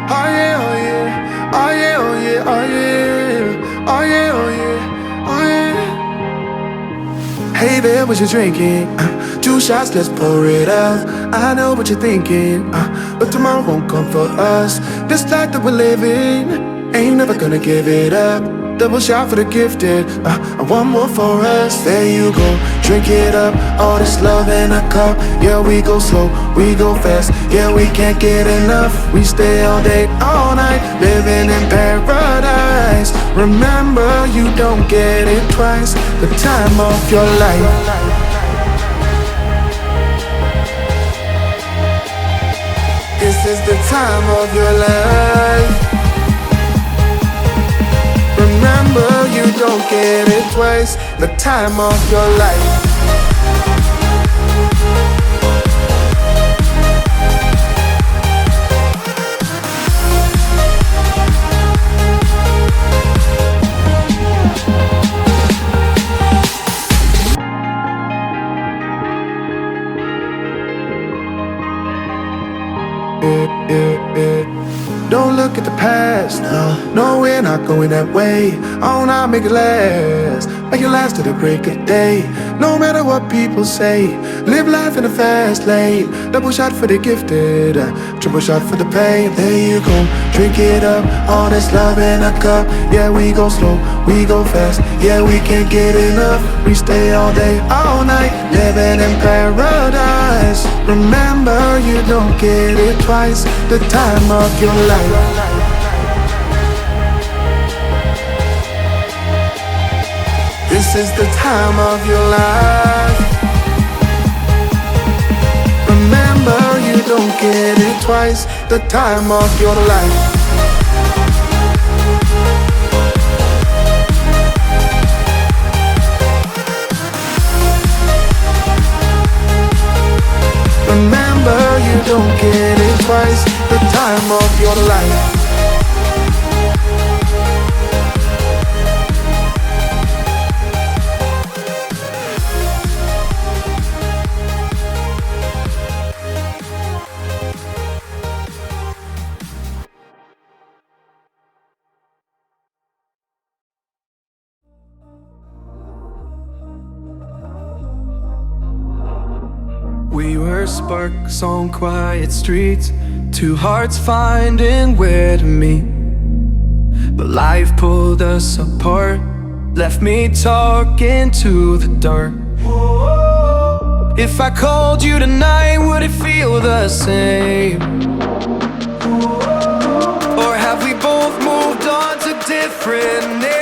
Oh yeah, oh yeah, oh yeah, oh yeah, oh yeah, oh yeah, oh yeah, oh yeah. Hey there, what you drinking? 2 shots, let's pour it out. I know what you're thinking, but tomorrow won't come for us. This life that we're living, ain't never gonna give it up. Double shot for the gifted, and one more for us. There you go, drink it up. All this love in a cup. Yeah, we go slow, we go fast. Yeah, we can't get enough. We stay all day, all night, living in paradise. Remember, you don't get it twice. The time of your life. This is the time of your life. Remember, you don't get it twice. The time of your life. Don't look at the past, no, we're not going that way. Oh, now make it last, make it last to the break of day. No matter what people say, live life in a fast lane. Double shot for the gifted, triple shot for the pain. There you go, drink it up, all this love in a cup. Yeah, we go slow, we go fast. Yeah, we can't get enough. We stay all day, all night, living in paradise. Remember, you don't get it twice. The time of your life. This is the time of your life. Remember, you don't get it twice. The time of your life. Remember, you don't get it twice. The time of your life. We were sparks on quiet streets, 2 hearts finding where to meet. But life pulled us apart, left me talking to the dark. If I called you tonight, would it feel the same? Or have we both moved on to different names?